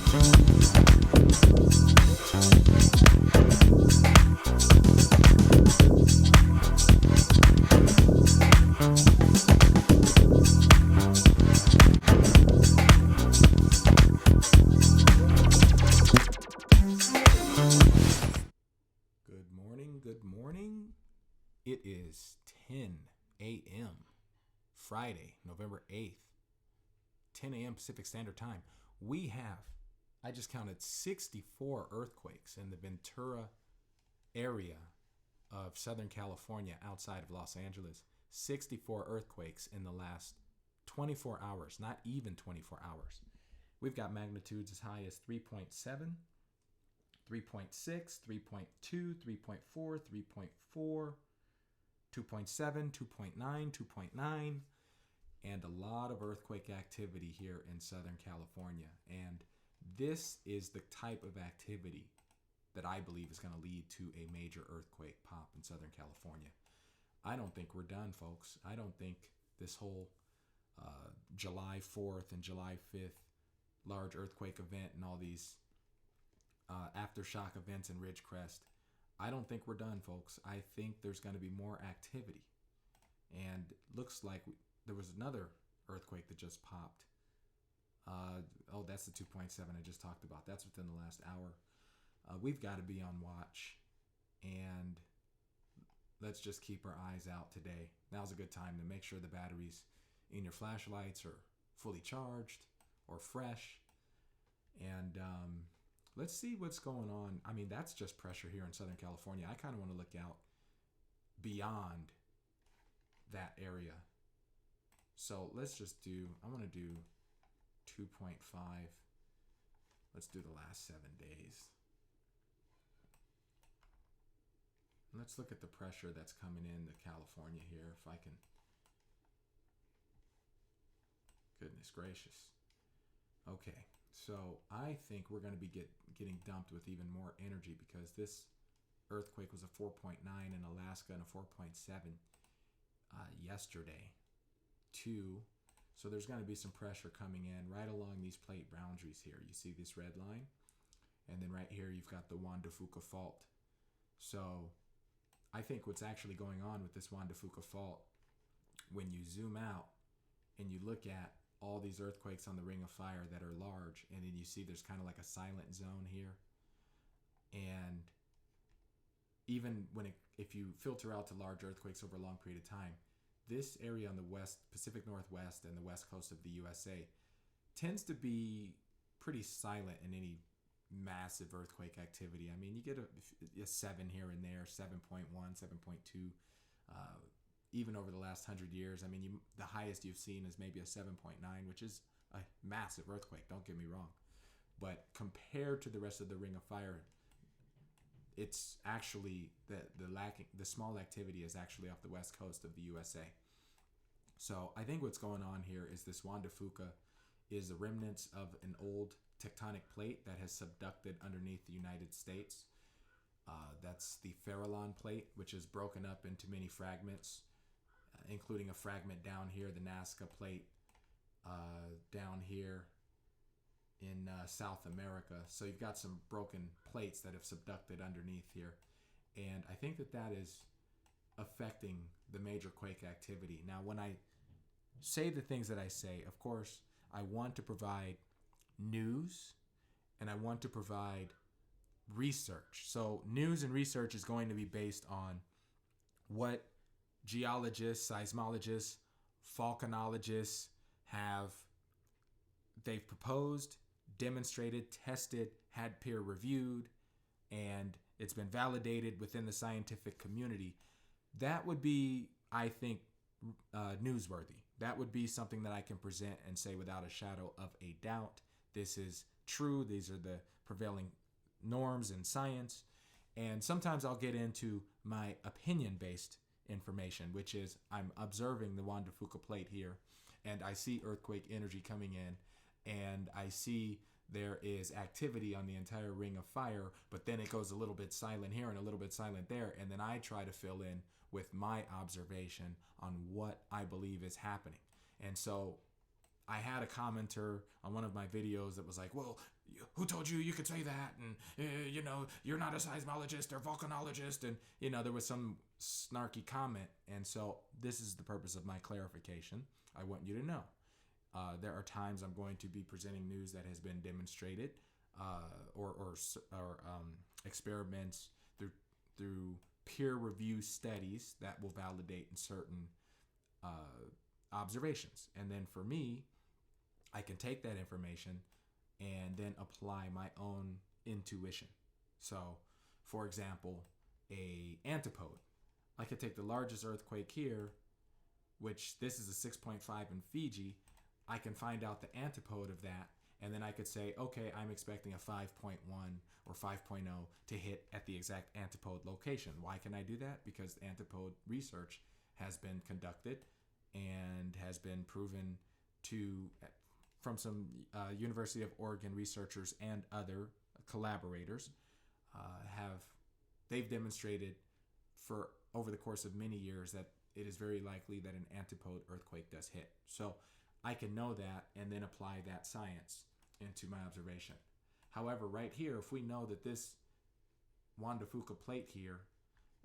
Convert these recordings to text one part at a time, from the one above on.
Good morning. Good morning. It is 10 a.m. Friday, November 8th, 10 a.m. Pacific Standard Time. I just counted 64 earthquakes in the Ventura area of Southern California outside of Los Angeles. 64 earthquakes in the last 24 hours, not even 24 hours. We've got magnitudes as high as 3.7. 3.6, 3.2, 3.4, 3.4, 2.7, 2.9, 2.9, and a lot of earthquake activity here in Southern California. And this is the type of activity that I believe is going to lead to a major earthquake pop in Southern California. I don't think we're done, folks. I don't think this whole July 4th and July 5th large earthquake event and all these aftershock events in Ridgecrest, I don't think we're done, folks. I think there's going to be more activity. And looks like there was another earthquake that just popped. That's the 2.7 I just talked about. That's within the last hour. We've got to be on watch. And let's just keep our eyes out today. Now's a good time to make sure the batteries in your flashlights are fully charged or fresh. And let's see what's going on. I mean, that's just pressure here in Southern California. I kind of want to look out beyond that area. So let's just I want to do 2.5. Let's do the last 7 days. Let's look at the pressure that's coming into California here, if I can. Goodness gracious. Okay. So I think we're going to be getting dumped with even more energy because this earthquake was a 4.9 in Alaska and a 4.7 yesterday. So there's going to be some pressure coming in right along these plate boundaries here. You see this red line? And then right here you've got the Juan de Fuca fault. So I think what's actually going on with this Juan de Fuca fault, when you zoom out and you look at all these earthquakes on the Ring of Fire that are large, and then you see there's kind of like a silent zone here. And even if you filter out to large earthquakes over a long period of time, this area on the west, Pacific Northwest and the west coast of the USA tends to be pretty silent in any massive earthquake activity. I mean, you get a 7 here and there, 7.1, 7.2, even over the last 100 years. I mean, the highest you've seen is maybe a 7.9, which is a massive earthquake, don't get me wrong. But compared to the rest of the Ring of Fire, it's actually the small activity is actually off the west coast of the USA. So I think what's going on here is this Juan de Fuca is the remnants of an old tectonic plate that has subducted underneath the United States. That's the Farallon plate, which is broken up into many fragments, including a fragment down here, the Nazca plate down here in South America. So you've got some broken plates that have subducted underneath here. And I think that is affecting the major quake activity. Now, when I say the things that I say, of course, I want to provide news and I want to provide research. So news and research is going to be based on what geologists, seismologists, volcanologists they've proposed, demonstrated, tested, had peer reviewed, and it's been validated within the scientific community. That would be, I think, newsworthy. That would be something that I can present and say without a shadow of a doubt, this is true. These are the prevailing norms in science. And sometimes I'll get into my opinion-based information, which is I'm observing the Juan de Fuca plate here, and I see earthquake energy coming in, and I see there is activity on the entire Ring of Fire, but then it goes a little bit silent here and a little bit silent there, and then I try to fill in with my observation on what I believe is happening. And so I had a commenter on one of my videos that was like, well, who told you you could say that? And, you're not a seismologist or volcanologist. And, there was some snarky comment. And so this is the purpose of my clarification. I want you to know. There are times I'm going to be presenting news that has been demonstrated or experiments through peer review studies that will validate certain observations. And then for me, I can take that information and then apply my own intuition. So, for example, a antipode. I could take the largest earthquake here, which this is a 6.5 in Fiji. I can find out the antipode of that, and then I could say, okay, I'm expecting a 5.1 or 5.0 to hit at the exact antipode location. Why can I do that? Because antipode research has been conducted and has been proven from some University of Oregon researchers and other collaborators they've demonstrated for over the course of many years that it is very likely that an antipode earthquake does hit. So I can know that and then apply that science into my observation. However, right here, if we know that this Juan de Fuca plate here,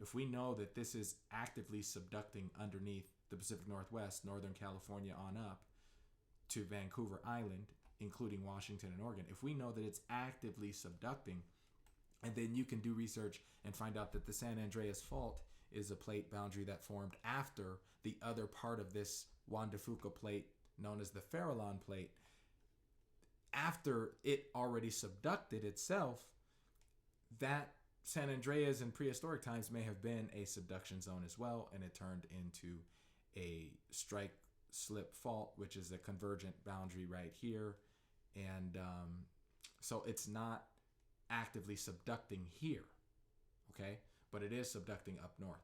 if we know that this is actively subducting underneath the Pacific Northwest, Northern California on up to Vancouver Island, including Washington and Oregon, if we know that it's actively subducting, and then you can do research and find out that the San Andreas Fault is a plate boundary that formed after the other part of this Juan de Fuca plate known as the Farallon plate, after it already subducted itself, that San Andreas in prehistoric times may have been a subduction zone as well, and it turned into a strike slip fault, which is a convergent boundary right here. And so it's not actively subducting here, okay? But it is subducting up north.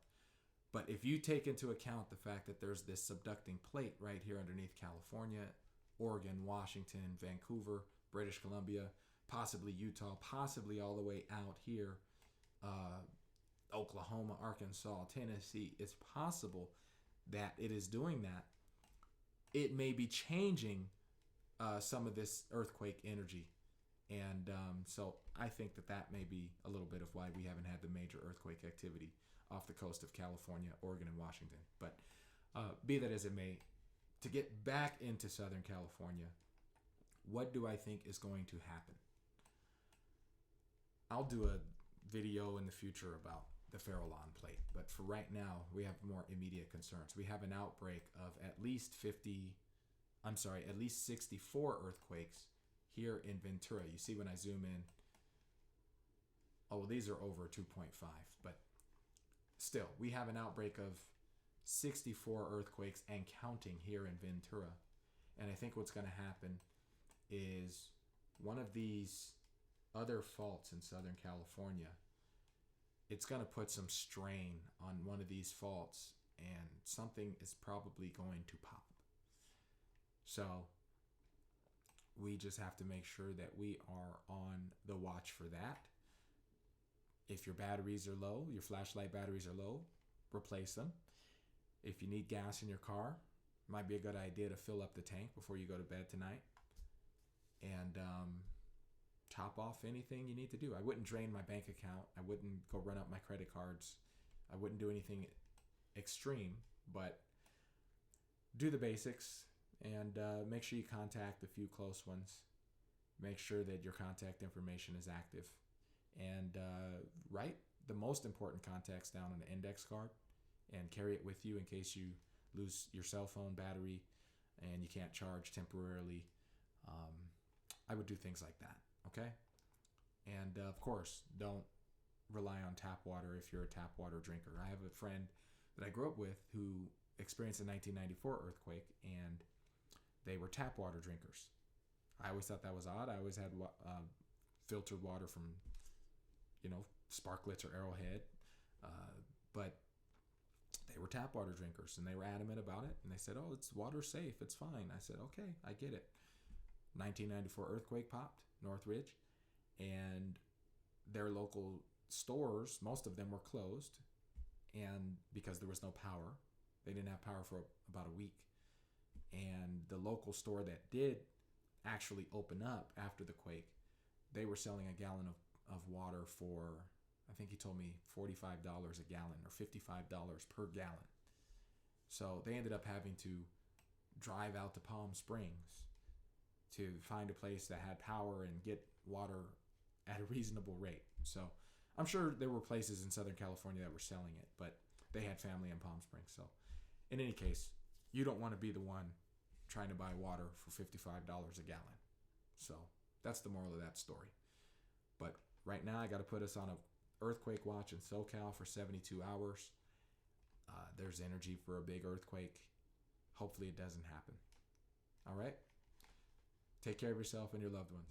But if you take into account the fact that there's this subducting plate right here underneath California, Oregon, Washington, Vancouver, British Columbia, possibly Utah, possibly all the way out here, Oklahoma, Arkansas, Tennessee, it's possible that it is doing that. It may be changing some of this earthquake energy. And so I think that may be a little bit of why we haven't had the major earthquake activity off the coast of California, Oregon, and Washington. But be that as it may, to get back into Southern California, what do I think is going to happen? I'll do a video in the future about the Farallon plate, but for right now, we have more immediate concerns. We have an outbreak of at least 64 earthquakes here in Ventura. You see when I zoom in, these are over 2.5, but still, we have an outbreak of 64 earthquakes and counting here in Ventura. And I think what's going to happen is one of these other faults in Southern California, it's going to put some strain on one of these faults, and something is probably going to pop. So we just have to make sure that we are on the watch for that. If your batteries are low, your flashlight batteries are low, replace them. If you need gas in your car, it might be a good idea to fill up the tank before you go to bed tonight. And top off anything you need to do. I wouldn't drain my bank account. I wouldn't go run up my credit cards. I wouldn't do anything extreme, but do the basics and make sure you contact a few close ones. Make sure that your contact information is active. And write the most important contacts down on an index card and carry it with you in case you lose your cell phone battery and you can't charge temporarily. I would do things like that, okay? And of course, don't rely on tap water if you're a tap water drinker. I have a friend that I grew up with who experienced a 1994 earthquake, and they were tap water drinkers. I always thought that was odd. I always had filtered water from, Sparklets or Arrowhead, but they were tap water drinkers, and they were adamant about it. And they said, "Oh, it's water safe. It's fine." I said, "Okay, I get it." 1994 earthquake popped, Northridge, and their local stores, most of them were closed, and because there was no power, they didn't have power for about a week. And the local store that did actually open up after the quake, they were selling a gallon of water for, I think he told me $45 a gallon or $55 per gallon. So they ended up having to drive out to Palm Springs to find a place that had power and get water at a reasonable rate. So I'm sure there were places in Southern California that were selling it, but they had family in Palm Springs. So in any case, you don't want to be the one trying to buy water for $55 a gallon. So that's the moral of that story. But right now, I got to put us on a earthquake watch in SoCal for 72 hours. There's energy for a big earthquake. Hopefully it doesn't happen. All right? Take care of yourself and your loved ones.